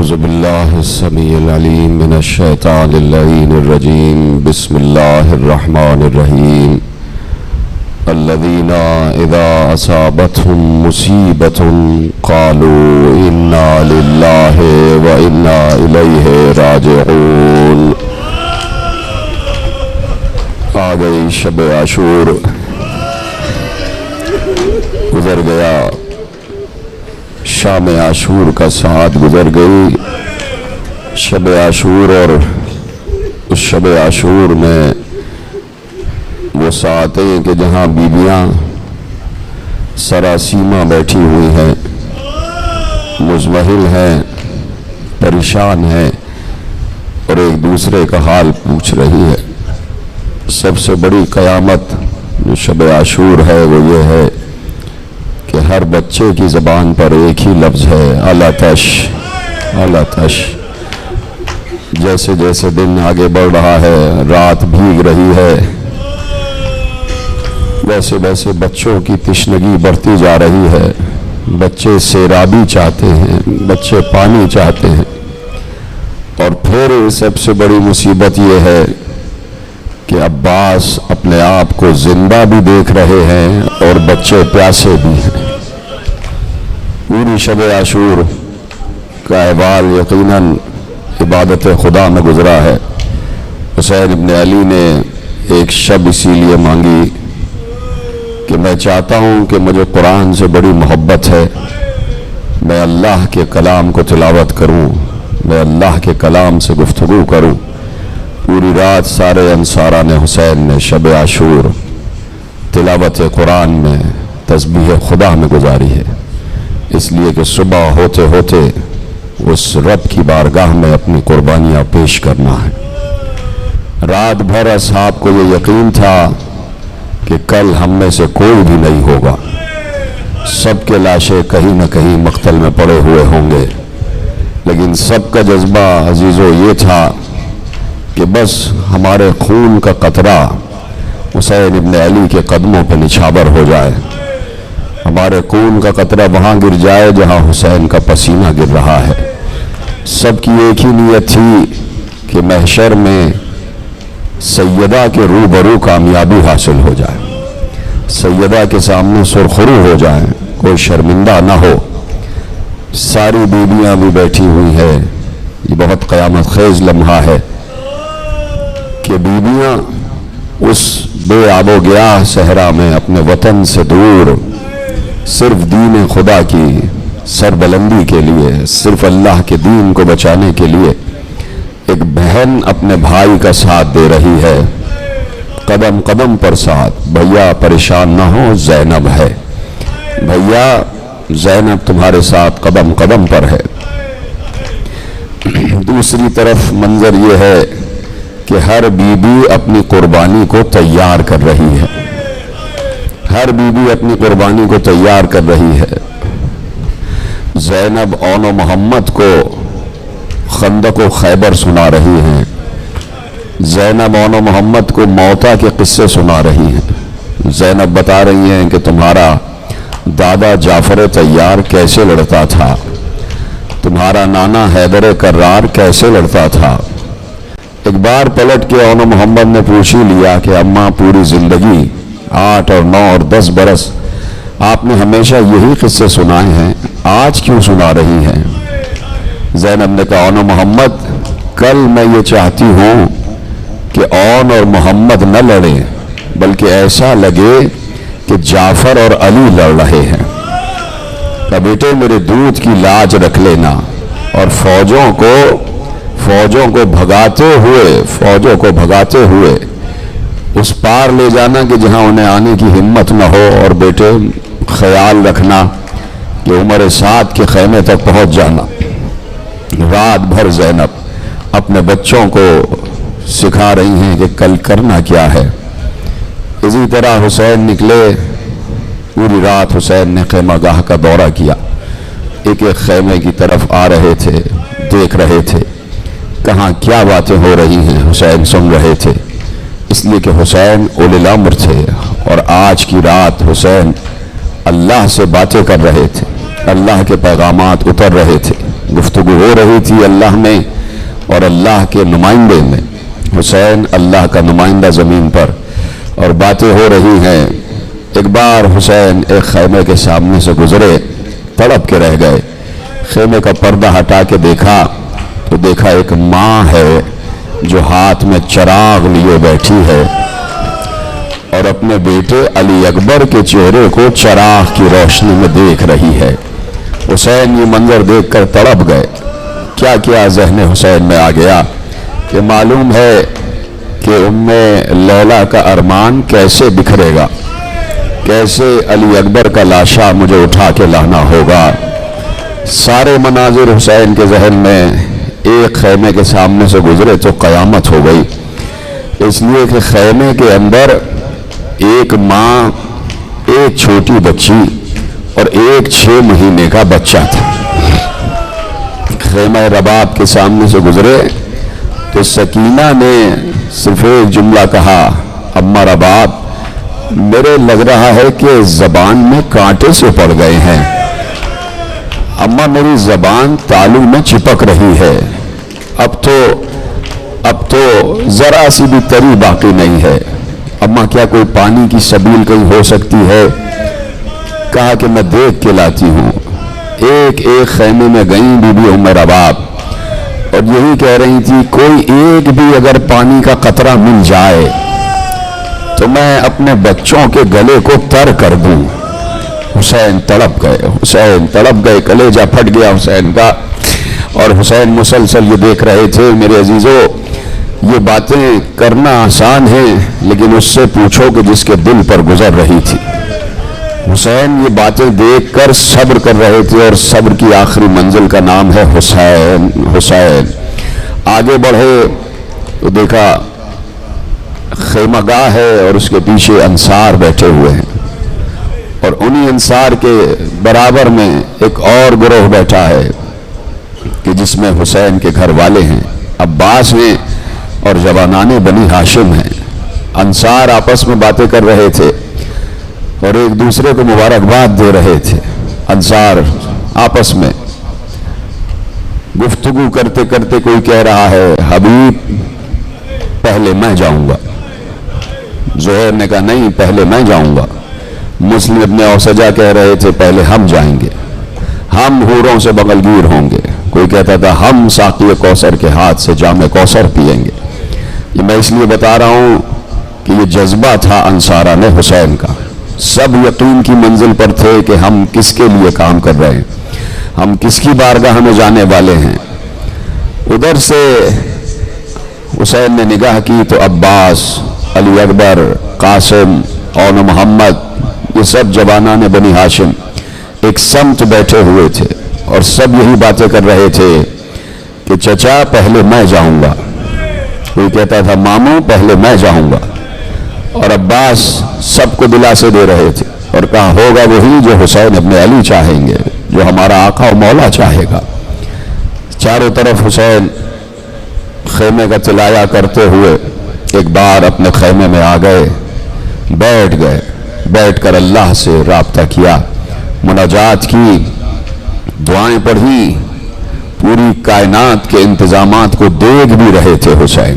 أعوذ بالله السميع العليم من الشيطان اللعين الرجيم. بسم الله الرحمن الرحيم. الذين إذا أصابتهم مصيبة قالوا إنا لله وإنا إليه راجعون. آ گئی شب عاشور، گزر گیا شام عاشور کا ساعت، گزر گئی شب عاشور، اور اس شب عاشور میں وہ ساعتیں کہ جہاں بیویاں سراسیمہ بیٹھی ہوئی ہیں، مزمحل ہیں، پریشان ہیں، اور ایک دوسرے کا حال پوچھ رہی ہے۔ سب سے بڑی قیامت جو شب عاشور ہے وہ یہ ہے کہ ہر بچے کی زبان پر ایک ہی لفظ ہے، العطش العطش۔ جیسے جیسے دن آگے بڑھ رہا ہے، رات بھیگ رہی ہے، ویسے ویسے بچوں کی تشنگی بڑھتی جا رہی ہے۔ بچے سیرابی چاہتے ہیں، بچے پانی چاہتے ہیں، اور پھر سب سے بڑی مصیبت یہ ہے کہ عباس اپنے آپ کو زندہ بھی دیکھ رہے ہیں اور بچے پیاسے بھی ہیں۔ پوری شب عاشور کا احوال یقیناً عبادت خدا میں گزرا ہے۔ حسین ابن علی نے ایک شب اسی لیے مانگی کہ میں چاہتا ہوں کہ مجھے قرآن سے بڑی محبت ہے، میں اللہ کے کلام کو تلاوت کروں، میں اللہ کے کلام سے گفتگو کروں۔ پوری رات سارے انصاران حسین نے شب عاشور تلاوت قرآن میں، تسبیح خدا میں گزاری ہے، اس لیے کہ صبح ہوتے ہوتے اس رب کی بارگاہ میں اپنی قربانیاں پیش کرنا ہے۔ رات بھر اصحاب کو یہ یقین تھا کہ کل ہم میں سے کوئی بھی نہیں ہوگا، سب کے لاشیں کہیں نہ کہیں مقتل میں پڑے ہوئے ہوں گے، لیکن سب کا جذبہ عزیزو یہ تھا کہ بس ہمارے خون کا قطرہ حسین ابن علی کے قدموں پہ نچھاور ہو جائے، ہمارے خون کا قطرہ وہاں گر جائے جہاں حسین کا پسینہ گر رہا ہے۔ سب کی ایک ہی نیت تھی کہ محشر میں سیدہ کے روبرو کامیابی حاصل ہو جائے، سیدہ کے سامنے سرخرو ہو جائیں، کوئی شرمندہ نہ ہو۔ ساری بیویاں بھی بیٹھی ہوئی ہیں، یہ بہت قیامت خیز لمحہ ہے کہ بیویاں اس بے آب و گیاہ صحرا میں اپنے وطن سے دور صرف دین خدا کی سربلندی کے لیے، صرف اللہ کے دین کو بچانے کے لیے ایک بہن اپنے بھائی کا ساتھ دے رہی ہے، قدم قدم پر ساتھ۔ بھیا پریشان نہ ہو، زینب ہے، بھیا زینب تمہارے ساتھ قدم قدم پر ہے۔ دوسری طرف منظر یہ ہے کہ ہر بی بی اپنی قربانی کو تیار کر رہی ہے، ہر بی بی اپنی قربانی کو تیار کر رہی ہے۔ زینب اون و محمد کو خندق و خیبر سنا رہی ہیں، زینب اون و محمد کو موتا کے قصے سنا رہی ہیں۔ زینب بتا رہی ہیں کہ تمہارا دادا جعفر طیار کیسے لڑتا تھا، تمہارا نانا حیدر کرار کیسے لڑتا تھا۔ ایک بار پلٹ کے اون و محمد نے پوچھ ہی لیا کہ اماں پوری زندگی 8 اور 9 اور 10 برس آپ نے ہمیشہ یہی قصے سنائے ہیں، آج کیوں سنا رہی ہیں؟ زینب نے کہا اون و محمد کل میں یہ چاہتی ہوں کہ اون اور محمد نہ لڑیں، بلکہ ایسا لگے کہ جعفر اور علی لڑ رہے ہیں۔ کہ بیٹے میرے دودھ کی لاج رکھ لینا، اور فوجوں کو بھگاتے ہوئے اس پار لے جانا کہ جہاں انہیں آنے کی ہمت نہ ہو، اور بیٹے خیال رکھنا کہ عمر سعد کے خیمے تک پہنچ جانا۔ رات بھر زینب اپنے بچوں کو سکھا رہی ہیں کہ کل کرنا کیا ہے۔ اسی طرح حسین نکلے، پوری رات حسین نے خیمہ گاہ کا دورہ کیا، ایک ایک خیمے کی طرف آ رہے تھے، دیکھ رہے تھے کہاں کیا باتیں ہو رہی ہیں، حسین سن رہے تھے، اس لیے کہ حسین اولی الامر تھے، اور آج کی رات حسین اللہ سے باتیں کر رہے تھے، اللہ کے پیغامات اتر رہے تھے۔ گفتگو ہو رہی تھی اللہ میں اور اللہ کے نمائندے میں، حسین اللہ کا نمائندہ زمین پر، اور باتیں ہو رہی ہیں۔ ایک بار حسین ایک خیمے کے سامنے سے گزرے، تڑپ کے رہ گئے۔ خیمے کا پردہ ہٹا کے دیکھا تو دیکھا ایک ماں ہے جو ہاتھ میں چراغ لیے بیٹھی ہے اور اپنے بیٹے علی اکبر کے چہرے کو چراغ کی روشنی میں دیکھ رہی ہے۔ حسین یہ منظر دیکھ کر تڑپ گئے۔ کیا کیا ذہن حسین میں آ گیا کہ معلوم ہے کہ ام لیلا کا ارمان کیسے بکھرے گا، کیسے علی اکبر کا لاشا مجھے اٹھا کے لانا ہوگا۔ سارے مناظر حسین کے ذہن میں، ایک خیمے کے سامنے سے گزرے تو قیامت ہو گئی، اس لیے کہ خیمے کے اندر ایک ماں، ایک چھوٹی بچی اور ایک 6 مہینے کا بچہ تھا۔ خیمہ رباب کے سامنے سے گزرے تو سکینہ نے صرف ایک جملہ کہا، اماں رباب میرے لگ رہا ہے کہ زبان میں کانٹے سے پڑ گئے ہیں، اماں میری زبان تالو میں چپک رہی ہے، اب تو ذرا سی بھی تری باقی نہیں ہے، اماں کیا کوئی پانی کی سبیل کہیں ہو سکتی ہے؟ کہا کہ میں دیکھ کے لاتی ہوں۔ ایک ایک خیمے میں گئیں بی بی ام رباب اور یہی کہہ رہی تھی کوئی ایک بھی اگر پانی کا قطرہ مل جائے تو میں اپنے بچوں کے گلے کو تر کر دوں۔ حسین تڑپ گئے، کلیجہ پھٹ گیا حسین کا، اور حسین مسلسل یہ دیکھ رہے تھے۔ میرے عزیزو، یہ باتیں کرنا آسان ہے لیکن اس سے پوچھو کہ جس کے دل پر گزر رہی تھی۔ حسین یہ باتیں دیکھ کر صبر کر رہے تھے، اور صبر کی آخری منزل کا نام ہے حسین۔ آگے بڑھے تو دیکھا خیمہ گاہ ہے اور اس کے پیچھے انصار بیٹھے ہوئے ہیں، اور انہی انصار کے برابر میں ایک اور گروہ بیٹھا ہے کہ جس میں حسین کے گھر والے ہیں، عباس ہیں اور جوانان بنی ہاشم ہیں۔ انصار آپس میں باتیں کر رہے تھے اور ایک دوسرے کو مبارکباد دے رہے تھے۔ انصار آپس میں گفتگو کرتے کرتے کوئی کہہ رہا ہے حبیب پہلے میں جاؤں گا، زہیر نے کہا نہیں پہلے میں جاؤں گا، مسلم ابن اوسجہ کہہ رہے تھے پہلے ہم جائیں گے، ہم حوروں سے بغلگیر ہوں گے، کوئی کہتا تھا ہم ساقی کوثر کے ہاتھ سے جام کوثر پئیں گے۔ یہ میں اس لیے بتا رہا ہوں کہ یہ جذبہ تھا انصاران حسین کا، سب یقین کی منزل پر تھے کہ ہم کس کے لیے کام کر رہے ہیں، ہم کس کی بارگاہ میں جانے والے ہیں۔ ادھر سے حسین نے نگاہ کی تو عباس، علی اکبر، قاسم، اون محمد، یہ سب جوانان بنی ہاشم ایک سمت بیٹھے ہوئے تھے اور سب یہی باتیں کر رہے تھے کہ چچا پہلے میں جاؤں گا، کوئی کہتا تھا ماموں پہلے میں جاؤں گا، اور عباس سب کو دلاسے دے رہے تھے اور کہا ہوگا وہی جو حسین ابن علی چاہیں گے، جو ہمارا آقا و مولا چاہے گا۔ چاروں طرف حسین خیمے کا تلایا کرتے ہوئے ایک بار اپنے خیمے میں آ گئے، بیٹھ کر اللہ سے رابطہ کیا، مناجات کی، دعائیں پڑھی، پوری کائنات کے انتظامات کو دیکھ بھی رہے تھے حسین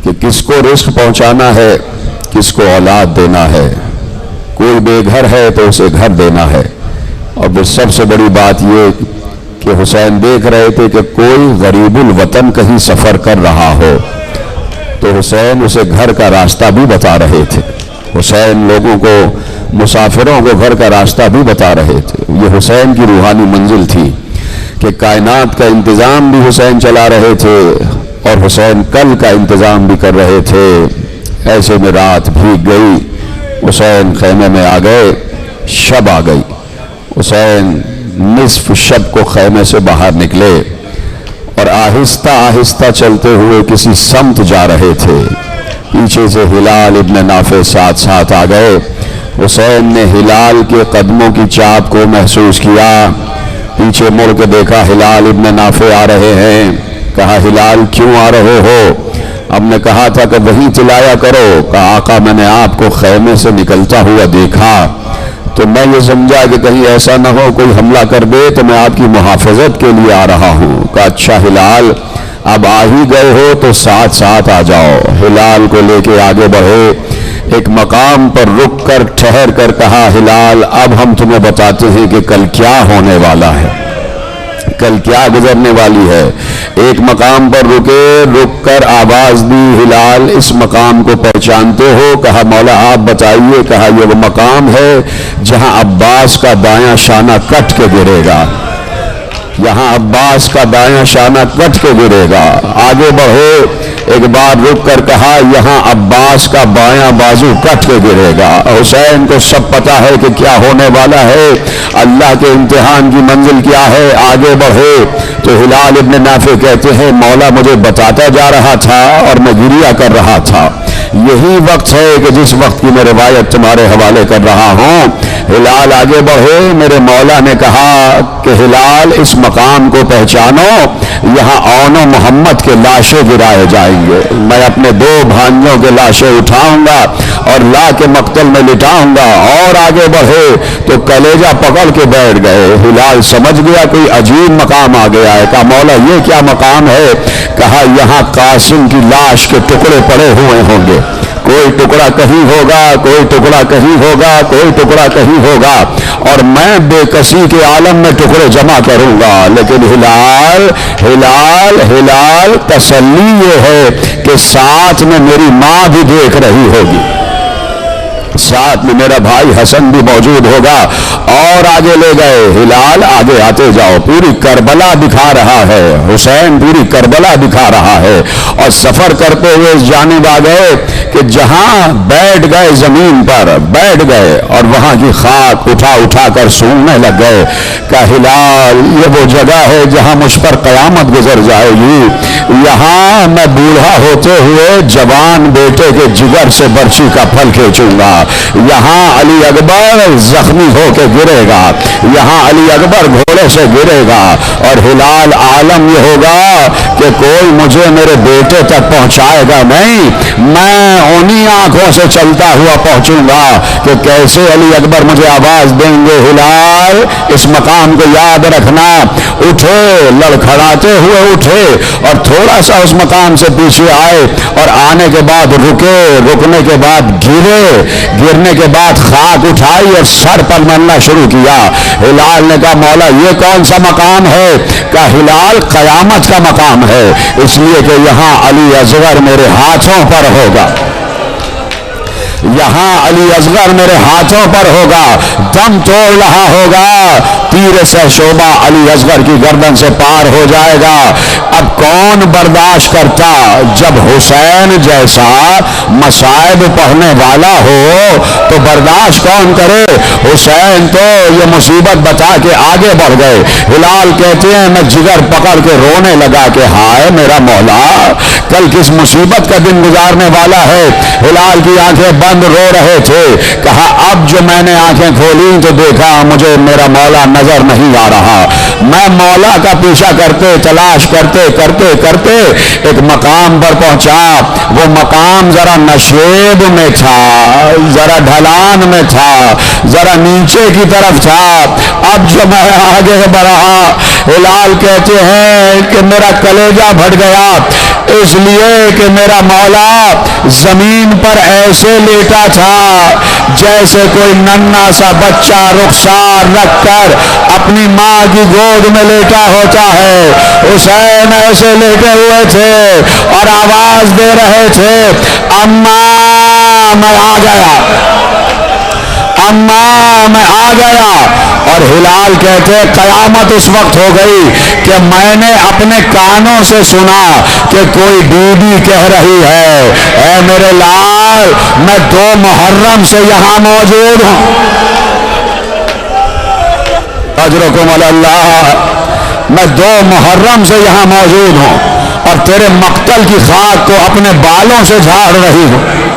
کہ کس کو رزق پہنچانا ہے، کس کو اولاد دینا ہے، کوئی بے گھر ہے تو اسے گھر دینا ہے، اور پھر سب سے بڑی بات یہ کہ حسین دیکھ رہے تھے کہ کوئی غریب الوطن کہیں سفر کر رہا ہو تو حسین اسے گھر کا راستہ بھی بتا رہے تھے، حسین لوگوں کو، مسافروں کو گھر کا راستہ بھی بتا رہے تھے۔ یہ حسین کی روحانی منزل تھی کہ کائنات کا انتظام بھی حسین چلا رہے تھے اور حسین کل کا انتظام بھی کر رہے تھے۔ ایسے میں رات بھیگ گئی، حسین خیمے میں آ گئے، شب آ گئی، حسین نصف شب کو خیمے سے باہر نکلے اور آہستہ آہستہ چلتے ہوئے کسی سمت جا رہے تھے۔ پیچھے سے ہلال ابن نافع ساتھ آ گئے، حسین نے ہلال کے قدموں کی چاپ کو محسوس کیا، پیچھے مڑ کے دیکھا ہلال ابن نافع آ رہے ہیں، کہا ہلال کیوں آ رہے ہو؟ ہم نے کہا تھا کہ وہی تلایا کرو، کہا آقا میں نے آپ کو خیمے سے نکلتا ہوا دیکھا، تو میں یہ سمجھا کہ کہیں ایسا نہ ہو کوئی حملہ کر دے، تو میں آپ کی محافظت کے لیے آ رہا ہوں۔ کہا اچھا ہلال اب آ ہی گئے ہو تو ساتھ ساتھ آ جاؤ۔ ہلال کو لے کے آگے بڑھے، ایک مقام پر رک کر ٹھہر کر کہا ہلال اب ہم تمہیں بتاتے ہیں کہ کل کیا ہونے والا ہے، کل کیا گزرنے والی ہے۔ ایک مقام پر رکے، رک کر آواز دی ہلال اس مقام کو پہچانتے ہو؟ کہا مولا آپ بتائیے۔ کہا یہ وہ مقام ہے جہاں عباس کا دایاں شانہ کٹ کے گرے گا، یہاں عباس کا دایاں شانہ کٹ کے گرے گا۔ آگے بڑھے، ایک بار رک کر کہا یہاں عباس کا بایاں بازو کٹ کے گرے گا۔ حسین کو سب پتا ہے کہ کیا ہونے والا ہے، اللہ کے امتحان کی منزل کیا ہے۔ آگے بڑھے تو ہلال ابن نافع کہتے ہیں مولا مجھے بتاتا جا رہا تھا اور میں گریہ کر رہا تھا، یہی وقت ہے کہ جس وقت کی میں روایت تمہارے حوالے کر رہا ہوں۔ ہلال آگے بڑھے، میرے مولا نے کہا کہ ہلال اس مقام کو پہچانو، یہاں اون و محمد کے لاشیں گرائے جائیں گے، میں اپنے دو بھانجوں کے لاشیں اٹھاؤں گا اور لا کے مقتل میں لٹاؤں گا۔ اور آگے بڑھے تو کلیجہ پکڑ کے بیٹھ گئے۔ ہلال سمجھ گیا کوئی عجیب مقام آ گیا ہے۔ کہا مولا یہ کیا مقام ہے؟ کہا یہاں قاسم کی لاش کے ٹکڑے پڑے ہوئے ہوں گے، کوئی ٹکڑا کہیں ہوگا، کوئی ٹکڑا کہیں ہوگا، کوئی ٹکڑا کہیں ہوگا، اور میں بے کسی کے عالم میں ٹکڑے جمع کروں گا۔ لیکن ہلال ہلال ہلال تسلی یہ ہے کہ ساتھ میں میری ماں بھی دیکھ رہی ہوگی، ساتھ میں میرا بھائی حسن بھی موجود ہوگا۔ اور آگے لے گئے، ہلال آگے آتے جاؤ، پوری کربلا دکھا رہا ہے حسین، پوری کربلا دکھا رہا ہے۔ اور سفر کرتے ہوئے اس جانب آ گئے کہ جہاں بیٹھ گئے زمین پر بیٹھ گئے اور وہاں کی خاک اٹھا اٹھا کر سونگنے لگ گئے۔ کہ ہلال یہ وہ جگہ ہے جہاں مجھ پر قیامت گزر جائے گی، یہاں میں بوڑھا ہوتے ہوئے جوان بیٹے کے جگر سے برچی کا پھل کھینچوں گا، یہاں علی اکبر زخمی ہو کے گرے گا، یہاں علی اکبر گھوڑے سے گرے گا، اور ہلال عالم یہ ہوگا کہ کوئی مجھے میرے بیٹے تک پہنچائے گا نہیں، میں انہی آنکھوں سے چلتا ہوا پہنچوں گا کہ کیسے علی اکبر مجھے آواز دیں گے ہلال اس مقام کو یاد رکھنا۔ اٹھے، لڑکھڑاتے ہوئے اٹھے اور تھوڑا سا اس مقام سے پیچھے آئے، اور آنے کے بعد رکے، رکنے کے بعد گرے، گرنے کے بعد خاک اٹھائی اور سر پر ملنا شروع کیا۔ ہلال نے کہا مولا یہ کون سا مقام ہے؟ کہا ہلال قیامت کا مقام ہے، اس لیے کہ یہاں علی اصغر میرے ہاتھوں پر ہوگا، یہاں علی اصغر میرے ہاتھوں پر ہوگا، دم توڑ رہا ہوگا، تیر سے شعبہ علی اصغر کی گردن سے پار ہو جائے گا۔ اب کون برداشت کرتا جب حسین جیسا مصائب پڑھنے والا ہو تو برداشت کون کرے؟ حسین تو یہ مصیبت بتا کے آگے بڑھ گئے۔ ہلال کہتے ہیں میں جگر پکڑ کے رونے لگا کہ ہائے میرا مولا کل کس مصیبت کا دن گزارنے والا ہے۔ ہلال کی آنکھیں بند رو رہے تھے۔ کہا اب جو میں نے آنکھیں کھولی تو دیکھا مجھے میرا مولا نظر نہیں آ رہا، میں مولا کا پیچھا کرتے تلاش کرتے کرتے کرتے ایک مقام پر پہنچا۔ وہ مقام ذرا نشیب میں تھا، ذرا ڈھلان میں تھا، ذرا نیچے کی طرف تھا۔ اب جو میں آگے بڑھا ہلال کہتے ہیں کہ میرا کلیجہ پھٹ گیا، اس لیے کہ میرا مولا زمین پر ایسے لیٹا تھا جیسے کوئی ننھا سا بچہ رخسار رکھ کر اپنی ماں کی گود میں لیٹا ہوتا ہے۔ حسین ایسے لیٹے ہوئے تھے اور آواز دے رہے تھے اماں میں آ گیا، اماں میں آ گیا۔ اور ہلال کہتے قیامت اس وقت ہو گئی کہ میں نے اپنے کانوں سے سنا کہ کوئی بی بی کہہ رہی ہے اے میرے لال میں 2 محرم سے یہاں موجود ہوں، اجرکم اللہ، میں 2 محرم سے یہاں موجود ہوں اور تیرے مقتل کی خاک کو اپنے بالوں سے جھاڑ رہی ہوں۔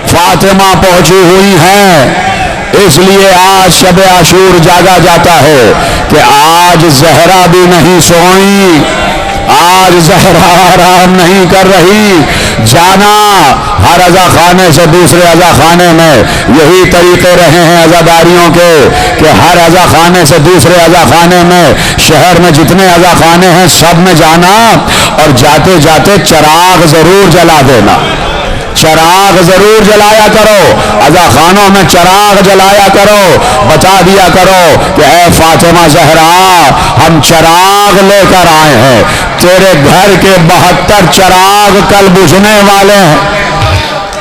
فاطمہ پہنچی ہوئی ہیں، اس لیے آج شب عاشور جاگا جاتا ہے کہ آج زہرا بھی نہیں سوئی، آج زہرا آرام نہیں کر رہی، جانا ہر عزا خانے سے دوسرے عزا خانے میں یہی طریقے رہے ہیں عزاداریوں کے کہ ہر عزا خانے سے دوسرے عزا خانے میں شہر میں جتنے عزا خانے ہیں سب میں جانا اور جاتے جاتے چراغ ضرور جلا دینا، چراغ ضرور جلایا کرو، عزا خانوں میں چراغ جلایا کرو، بتا دیا کرو کہ اے فاطمہ زہرا ہم چراغ لے کر آئے ہیں، تیرے گھر کے 72 چراغ کل بجھنے والے ہیں،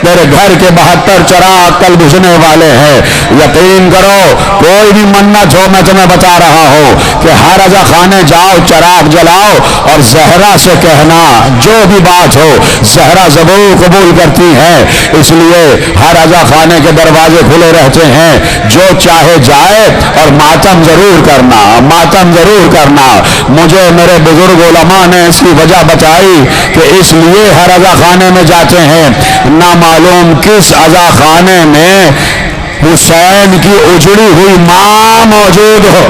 تیرے گھر کے 72 چراغ کل بجھنے والے ہیں۔ یقین کرو کوئی بھی منت ہو، میں تمہیں بتا رہا ہوں کہ ہر عزا خانے جاؤ چراغ جلاؤ اور زہرا سے کہنا جو بھی بات ہو، زہرا ضرور قبول کرتی ہیں، اس لیے ہر عزا خانے کے دروازے کھلے رہتے ہیں، جو چاہے جائے اور ماتم ضرور کرنا، ماتم ضرور کرنا۔ مجھے میرے بزرگ علماء نے ایسی وجہ بتائی کہ اس لیے ہر عزا خانے میں جاتے ہیں، نہ معلوم کس عزا خانے میں حسین کی اجڑی ہوئی ماں موجود ہو،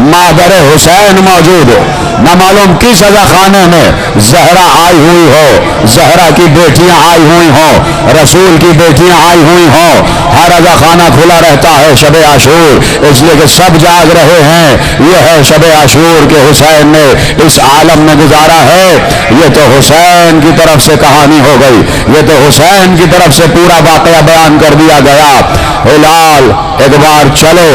مادر حسین موجود ہو، نہ معلوم کس عزا خانے میں زہرا آئی ہوئی ہو، زہرا کی بیٹیاں آئی ہوئی ہوں، رسول کی بیٹیاں آئی ہوئی ہوں، ہر عزا خانہ کھلا رہتا ہے شب عاشور، اس لیے کہ سب جاگ رہے ہیں، یہ ہے شب عاشور کہ حسین نے اس عالم میں گزارا ہے۔ یہ تو حسین کی طرف سے کہانی ہو گئی، یہ تو حسین کی طرف سے پورا واقعہ بیان کر دیا گیا۔ ہلال ایک بار چلے،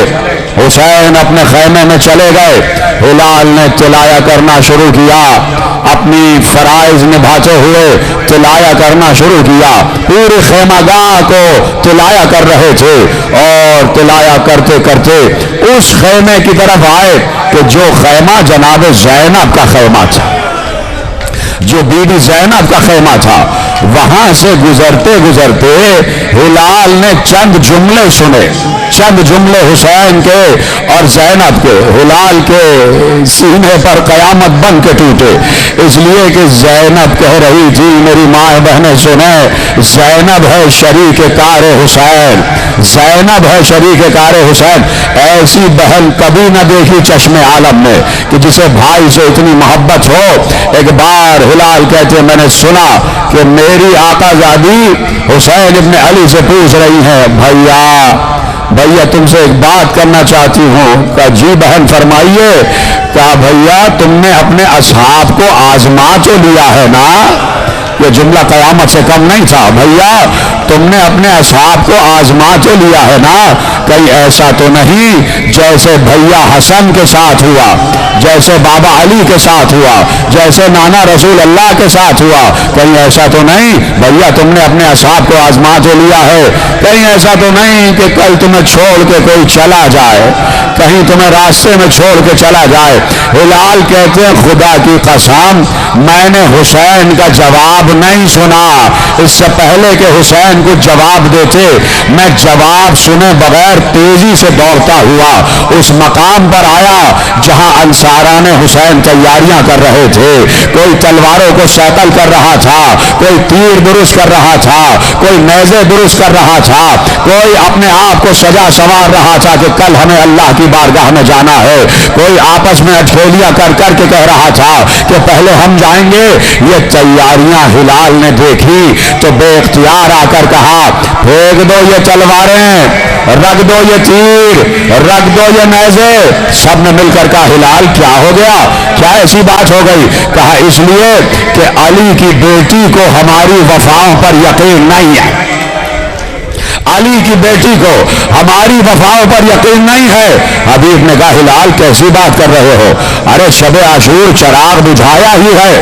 حسین اپنے خیمے میں چلے گئے، ہلال نے تلایا کرنا شروع کیا، اپنی فرائض نبھاتے ہوئے تلایا کرنا شروع کیا، پورے خیمہ گاہ کو تلایا کر رہے تھے، اور تلایا کرتے کرتے اس خیمے کی طرف آئے کہ جو خیمہ جناب زینب کا خیمہ تھا، جو بی بی زینب کا خیمہ تھا، وہاں سے گزرتے گزرتے ہلال نے چند جملے سنے، چند جملے حسین کے اور زینب کے، ہلال کے سینے پر قیامت بن کے ٹوٹے، اس لیے کہ زینب کہہ رہی تھی، میری ماں بہنیں سنیں، زینب ہے شریک کار حسین، زینب ہے شریک کار حسین، ایسی بہن کبھی نہ دیکھی چشم عالم میں کہ جسے بھائی سے اتنی محبت ہو۔ ایک بار ہلال کہتے میں نے سنا کہ میری آقا زادی حسین ابن علی سے پوچھ رہی ہیں، بھیا تم سے ایک بات کرنا چاہتی ہوں۔ کہا جی بہن فرمائیے۔ کہا بھیا تم نے اپنے اصحاب کو آزما تو لیا ہے نا؟ یہ جملہ قیامت سے کم نہیں تھا، بھیا تم نے اپنے اصحاب کو آزما تو لیا ہے نا؟ کہیں ایسا تو نہیں جیسے بھیا حسن کے ساتھ ہوا، جیسے بابا علی کے ساتھ ہوا، جیسے نانا رسول اللہ کے ساتھ ہوا، کہیں ایسا تو نہیں بھیا تم نے اپنے اصحاب کو آزما تو لیا ہے؟ کہیں ایسا تو نہیں کہ کل تمہیں چھوڑ کے کوئی چلا جائے، کہیں تمہیں راستے میں چھوڑ کے چلا جائے؟ ہلال کہتے ہیں خدا کی قسم میں نے حسین کا جواب نہیں سنا، اس سے پہلے کہ حسین کو جواب دیتے میں جواب سنے بغیر تیزی سے دوڑتا ہوا اس مقام پر آیا جہاں انصاران حسین تیاریاں کر رہے تھے، کوئی تلواروں کو سیکل کر رہا تھا، کوئی تیر درست کر رہا تھا، کوئی نیزے درست کر رہا تھا، کوئی اپنے آپ کو سجا سنوار رہا تھا کہ کل ہمیں اللہ کی بارگاہ میں جانا ہے، کوئی آپس میں اٹھولیاں کر کر کے کہہ رہا تھا کہ پہلے ہم جائیں گے۔ یہ تیاریاں ہلال نے دیکھی تو بے اختیار آ کر کہا پھینک دو یہ تلواریں، رکھ دو یہ تیر، رکھ دو یہ نیزے۔ سب نے مل کر کہا ہلال کیا ہو گیا، کیا ایسی بات ہو گئی؟ کہا اس لیے کہ علی کی بیٹی کو ہماری وفاؤں پر یقین نہیں ہے، علی کی بیٹی کو ہماری وفاؤں پر یقین نہیں ہے۔ حبیب نے کہا ہلال کیسی بات کر رہے ہو؟ ارے شب عاشور چراغ بجھایا ہی ہے،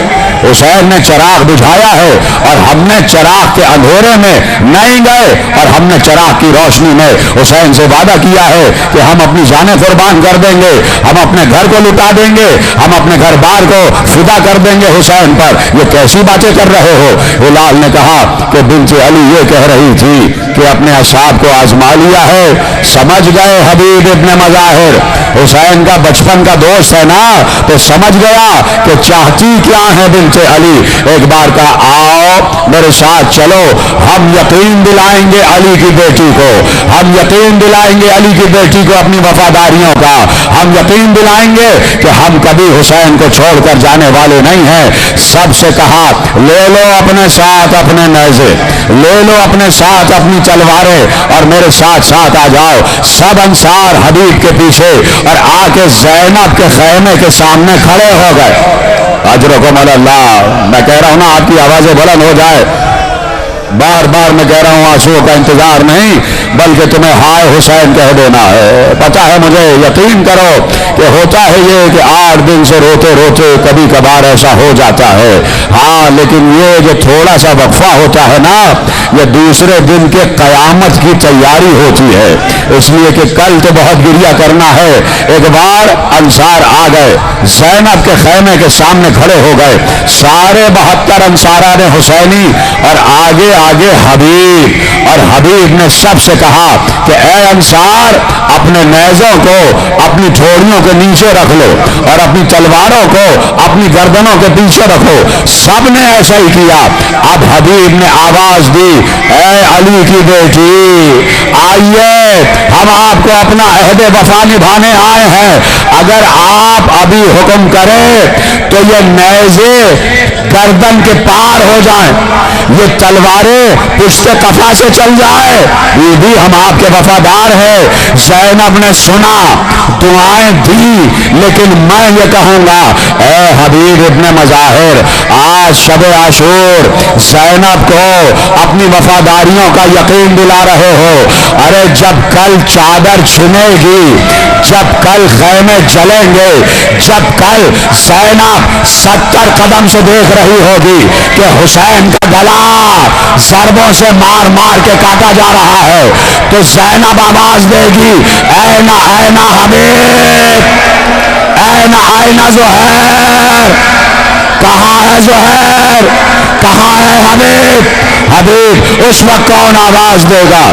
حسین نے چراغ بجھایا ہے اور ہم نے چراغ کے اندھیرے میں نہیں گئے، اور ہم نے چراغ کی روشنی میں حسین سے وعدہ کیا ہے کہ ہم اپنی جانیں قربان کر دیں گے، ہم اپنے گھر کو لٹا دیں گے، ہم اپنے گھر بار کو فدا کر دیں گے حسین پر۔ یہ کیسی باتیں کر رہے ہو؟ ہلال نے کہا کہ بنت علی یہ کہہ رہی تھی کہ اپنے اصحاب کو آزما لیا ہے۔ سمجھ گئے حبیب ابن مظاہر حسین کا بچپن کا دوست ہے نا، تو سمجھ گیا کہ چاہتی کیا ہے بنت حضرت علی ایک بار کہا آؤ میرے ساتھ چلو، ہم یقین دلائیں گے علی کی بیٹی کو، ہم یقین دلائیں گے علی کی بیٹی کو اپنی وفاداریوں کا، ہم یقین دلائیں گے کہ ہم کبھی حسین کو چھوڑ کر جانے والے نہیں ہیں۔ سب سے کہا لے لو اپنے ساتھ اپنے نیزے، لے لو اپنے ساتھ اپنی تلواریں اور میرے ساتھ ساتھ آ جاؤ۔ سب انصار حبیب کے پیچھے اور آ کے زینب کے خیمے کے سامنے کھڑے ہو گئے۔ اجرکم اللہ، میں کہہ رہا ہوں نا آپ کی آوازیں بلند ہو جائے، بار بار میں کہہ رہا ہوں آنسوؤں کا انتظار نہیں بلکہ تمہیں ہائے حسین کہہ دینا ہے۔ پتہ ہے مجھے، یقین کرو کہ ہوتا ہے یہ کہ 8 دن سے روتے روتے کبھی کبھار ایسا ہو جاتا ہے، ہاں لیکن یہ جو تھوڑا سا وقفہ ہوتا ہے نا، یہ دوسرے دن کے قیامت کی تیاری ہوتی ہے، اس لیے کہ کل تو بہت گریہ کرنا ہے۔ ایک بار انصار آ گئے، زینب کے خیمے کے سامنے کھڑے ہو گئے، سارے 72 انصاران حسینی اور آگے آگے حبیب، اور حبیب نے سب سے کہا کہ اے انصار اپنے نیزوں کو اپنی ٹھوڑیوں کے نیچے رکھ لو اور اپنی تلواروں کو اپنی گردنوں کے پیچھے رکھو۔ سب نے ایسا ہی کیا۔ اب حبیب نے آواز دی اے علی کی بیٹی آئیے، ہم آپ کو اپنا عہد وفا نبھانے آئے ہیں، اگر آپ ابھی حکم کریں تو یہ نیزے گردن کے پار ہو جائیں، یہ تلواریں پشت قفا سے چل جائے، یہ بھی ہم آپ کے وفادار ہیں۔ زینب نے سنا، دعائیں دی، لیکن میں یہ کہوں گا اے حبیب ابن مظاہر، آج شب عاشور زینب کو اپنی وفاداریوں کا یقین دلا رہے ہو۔ ارے جب کل چادر چھنے گی، جب کل خیمے جلیں گے، جب کل زینب 70 قدم سے دیکھ رہی ہوگی کہ حسین کا گلا ضربوں سے مار مار کے کاٹا جا رہا ہے، تو زینب آواز دے گی اینا اینا حبیب، اینا اینا زہیر، کہاں ہے زہیر، کہاں ہے حبیب۔ حبیب اس وقت کون آواز دے گا؟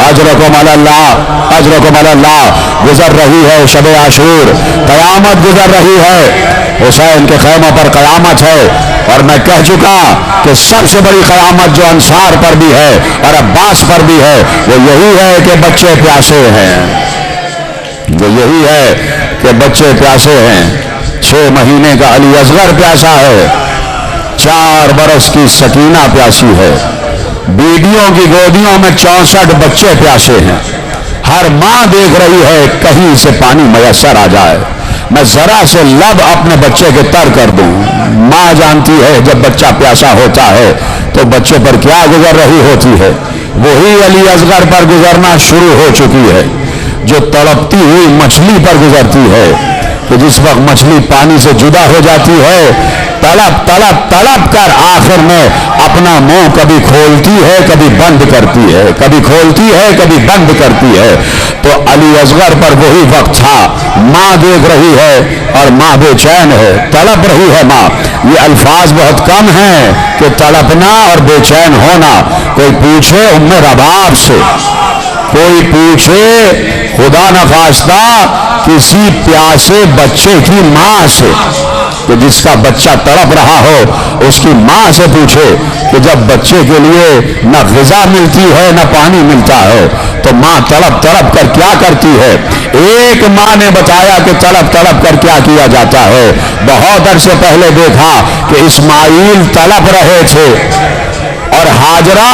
اجرکم اللہ، اجرکم اللہ۔ گزر رہی ہے شب عاشور، قیامت گزر رہی ہے، حسین کے خیموں پر قیامت ہے، اور میں کہہ چکا کہ سب سے بڑی قیامت جو انصار پر بھی ہے اور عباس پر بھی ہے وہ یہی ہے کہ بچے پیاسے ہیں، وہ یہی ہے کہ بچے پیاسے ہیں۔ 6 مہینے کا علی اصغر پیاسا ہے، 4 برس کی سکینہ پیاسی ہے، بیویوں کی گودیوں میں 64 بچے پیاسے ہیں۔ ہر ماں دیکھ رہی ہے کہیں سے پانی میسر آ جائے، میں ذرا سے لب اپنے بچے کے تر کر دوں۔ ماں جانتی ہے جب بچہ پیاسا ہوتا ہے تو بچے پر کیا گزر رہی ہوتی ہے، وہی علی اصغر پر گزرنا شروع ہو چکی ہے جو تڑپتی ہوئی مچھلی پر گزرتی ہے، کہ جس وقت مچھلی پانی سے جدا ہو جاتی ہے، تڑپ تڑپ تڑپ کر آخر میں اپنا منہ کبھی کھولتی ہے کبھی بند کرتی ہے، کبھی کھولتی ہے کبھی بند کرتی ہے۔ تو علی اصغر پر وہی وقت تھا، ماں دیکھ رہی ہے اور ماں بے چین ہے، تڑپ رہی ہے ماں۔ یہ الفاظ بہت کم ہیں کہ تڑپنا اور بے چین ہونا۔ کوئی پوچھے ام رباب سے، کوئی پوچھے خدا نخواستہ کسی پیاسے بچے کی ماں سے، کہ جس کا بچہ تڑپ رہا ہو اس کی ماں سے پوچھے کہ جب بچے کے لیے نہ غذا ملتی ہے نہ پانی ملتا ہے تو ماں تڑپ تڑپ کر کیا کرتی ہے۔ ایک ماں نے بتایا کہ تڑپ تڑپ کر کیا کیا جاتا ہے۔ بہت عرصے پہلے دیکھا کہ اسماعیل تڑپ رہے تھے اور ہاجرہ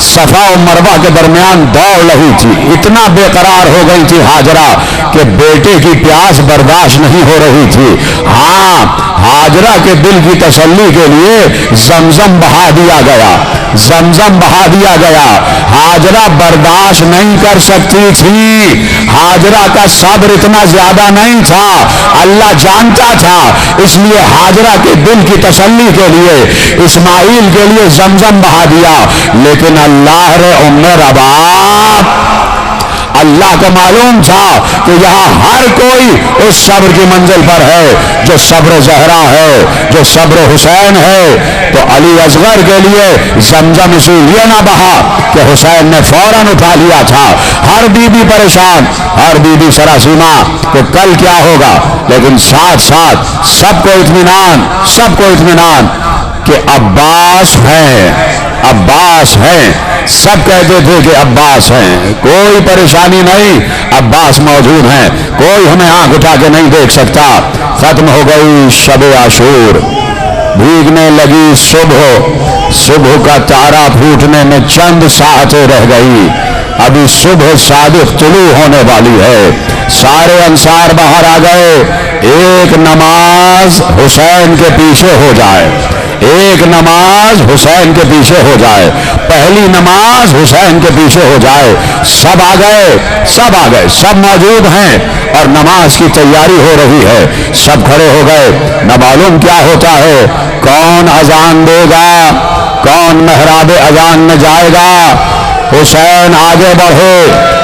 صفا و مروہ کے درمیان دوڑ رہی تھی، اتنا بے قرار ہو گئی تھی ہاجرہ کہ بیٹے کی پیاس برداشت نہیں ہو رہی تھی۔ ہاں، ہاجرہ کے دل کی تسلی کے لیے زمزم بہا دیا گیا، زمزم بہا دیا گیا۔ ہاجرہ برداشت نہیں کر سکتی تھی، ہاجرہ کا صبر اتنا زیادہ نہیں تھا، اللہ جانتا تھا، اس لیے ہاجرہ کے دل کی تسلی کے لیے اسماعیل کے لیے زمزم بہا دیا۔ لیکن اللہ رے ام رباب، اللہ کو معلوم تھا کہ یہاں ہر کوئی اس صبر کی منزل پر ہے جو صبر زہرا ہے، جو صبر حسین ہے۔ تو علی اصغر کے لیے زمزم اسی لیے نہ بہا کہ حسین نے فوراً اٹھا لیا تھا۔ ہر بی بی پریشان، ہر بی بی سراسیمہ کہ کل کیا ہوگا، لیکن ساتھ ساتھ سب کو اطمینان، سب کو اطمینان۔ کہ عباس ہیں، عباس ہیں، سب کہتے تھے کہ عباس ہیں، کوئی پریشانی نہیں، عباس موجود ہیں، کوئی ہمیں آنکھ اٹھا کے نہیں دیکھ سکتا۔ ختم ہو گئی شب عاشور، بھیگنے لگی صبح، صبح کا تارا پھوٹنے میں چند ساعتیں رہ گئی، ابھی صبح صادق طلوع ہونے والی ہے۔ سارے انصار باہر آ گئے، ایک نماز حسین کے پیچھے ہو جائے، ایک نماز حسین کے پیچھے ہو جائے، پہلی نماز حسین کے پیچھے ہو جائے۔ سب آ گئے، سب آ گئے، سب موجود ہیں اور نماز کی تیاری ہو رہی ہے۔ سب کھڑے ہو گئے، نہ معلوم کیا ہوتا ہے، کون اذان دے گا، کون محراب اذان میں جائے گا۔ حسین آگے بڑھے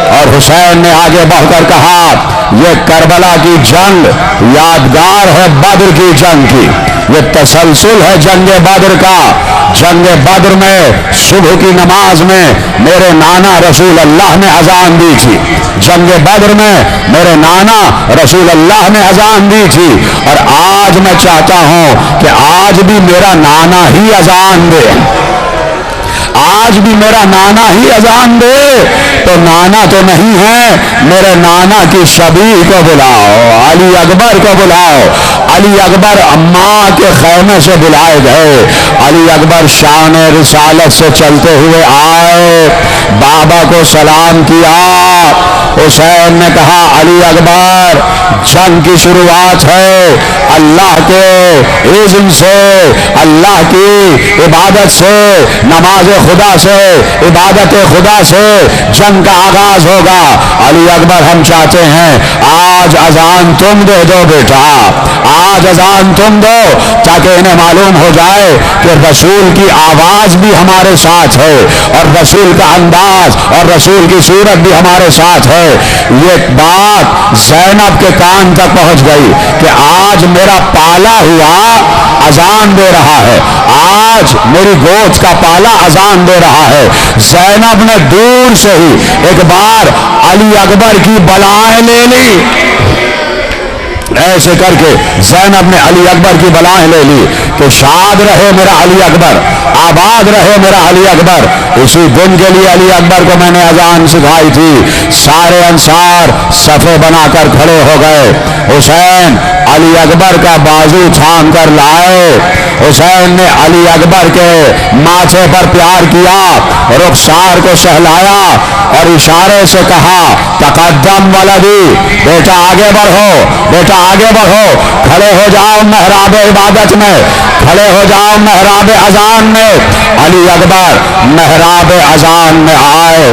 اور حسین نے آگے بڑھ کر کہا، یہ کربلا کی جنگ یادگار ہے بدر کی جنگ کی، یہ تسلسل ہے جنگ بدر کا۔ جنگ بدر میں صبح کی نماز میں میرے نانا رسول اللہ نے اذان دی تھی، جنگ بدر میں میرے نانا رسول اللہ نے اذان دی تھی، اور آج میں چاہتا ہوں کہ آج بھی میرا نانا ہی اذان دے، آج بھی میرا نانا ہی اذان دے۔ تو نانا تو نہیں ہے، میرے نانا کی شبیہ کو بلاؤ، علی اکبر کو بلاؤ۔ علی اکبر اماں کے خیمے سے بلائے گئے، علی اکبر شان رسالت سے چلتے ہوئے آئے، بابا کو سلام کیا۔ حسین نے کہا، علی اکبر جنگ کی شروعات ہے، اللہ کے اذن سے، اللہ کی عبادت سے، نماز خدا سے، عبادت خدا سے جنگ کا آغاز ہوگا۔ علی اکبر ہم چاہتے ہیں آج اذان تم دے دو بیٹا، آج اذان تم دو، تاکہ انہیں معلوم ہو جائے کہ رسول کی آواز بھی ہمارے ساتھ ہے اور رسول کا انداز اور رسول کی صورت بھی ہمارے ساتھ ہے۔ یہ بات زینب کے کان تک پہنچ گئی کہ آج میرا پالا ہوا اذان دے رہا ہے، آج میری گود کا پالا اذان دے رہا ہے۔ زینب نے دور سے ہی ایک بار علی اکبر کی بلائیں لے لی، ایسے کر کے زینب نے علی اکبر کی بلائیں لے لی کہ شاد رہے میرا علی اکبر، آباد رہے میرا علی اکبر۔ اسی دن کے لیے علی اکبر کو میں نے اذان سکھائی تھی۔ سارے انصار صفے بنا کر کھڑے ہو گئے، حسین علی اکبر کا بازو تھام کر لائے، حسین نے علی اکبر کے ماتھے پر پیار کیا، رخسار کو سہلایا اور اشارے سے کہا، تقدم ولدی، بیٹا آگے بڑھو، بیٹا آگے بڑھو، کھڑے ہو جاؤ محراب عبادت میں، کھڑے ہو جاؤ محراب اذان میں۔ علی اکبر محراب اذان میں آئے،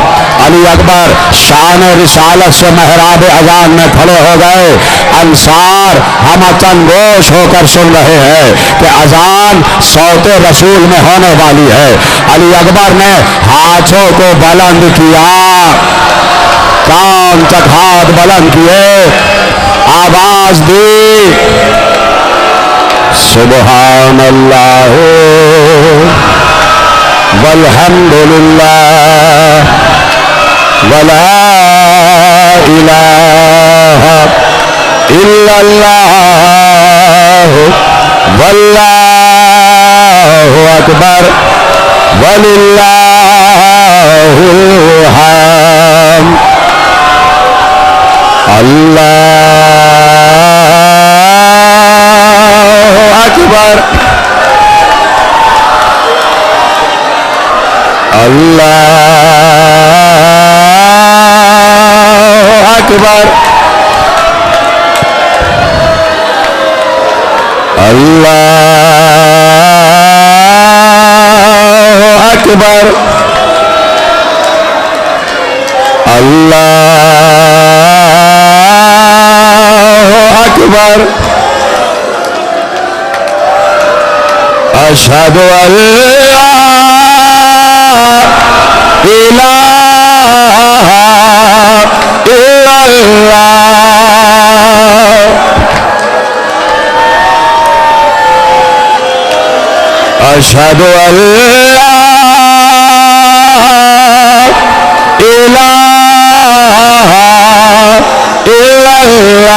علی اکبر شان رسالت سے محراب اذان میں کھڑے ہو گئے۔ انصار ہم تنگوش ہو کر سن رہے ہیں کہ اذان صوت رسول میں ہونے والی ہے۔ علی اکبر نے ہاتھوں کو بلند کیا، کان تک ہاتھ بلند کیے، آواز دی، سبحان اللہ والحمد للہ ولا الہ الا اللہ واللہ اکبر وللہ الحمد۔ اللہ اکبر، اللہ اکبر، اللہ اکبر، اللہ اکبر، اشہد ان لا الہ الا اللہ، اشہد ان لا الہ الا اللہ،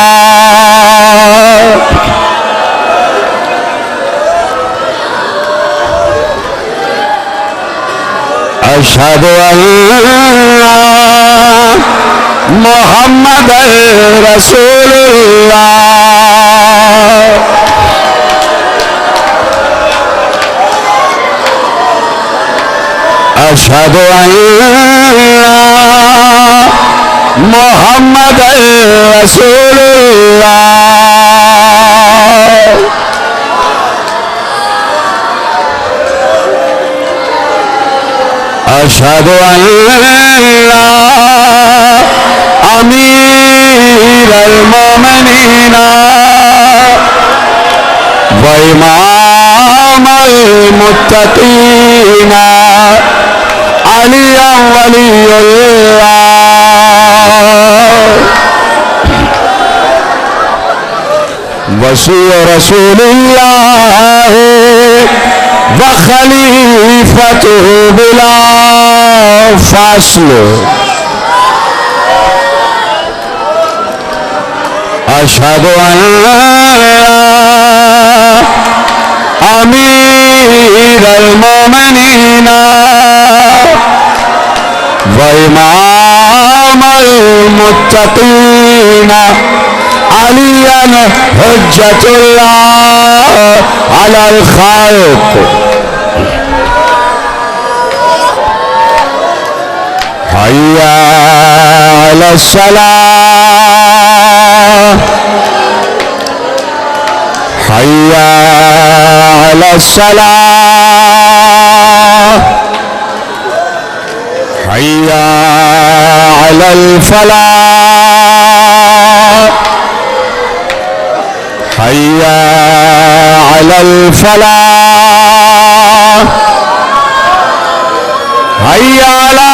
أشهد أن محمد رسول الله أشهد أن محمد رسول الله أشهد أن أمير المؤمنين وإمام المتقين علي ولي الله وصي رسول الله وخليفته بلا فصل أشهد أن أمير المؤمنين وإمام المتقين عليا حجة الله على الخلق حي على الصلاة حي على الصلاة حي على الفلاح حي على الفلاح حي على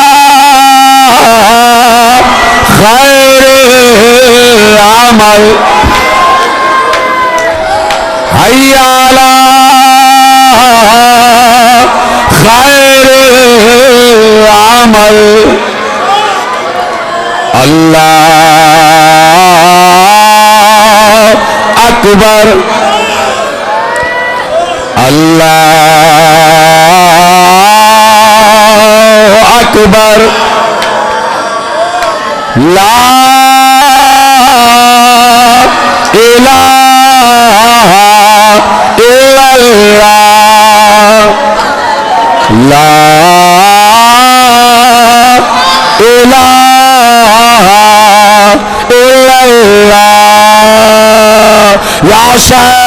خير العمل حي على خير العمل الله أكبر الله أكبر لا إله إلا الله لا إله إلا الله يا شيخ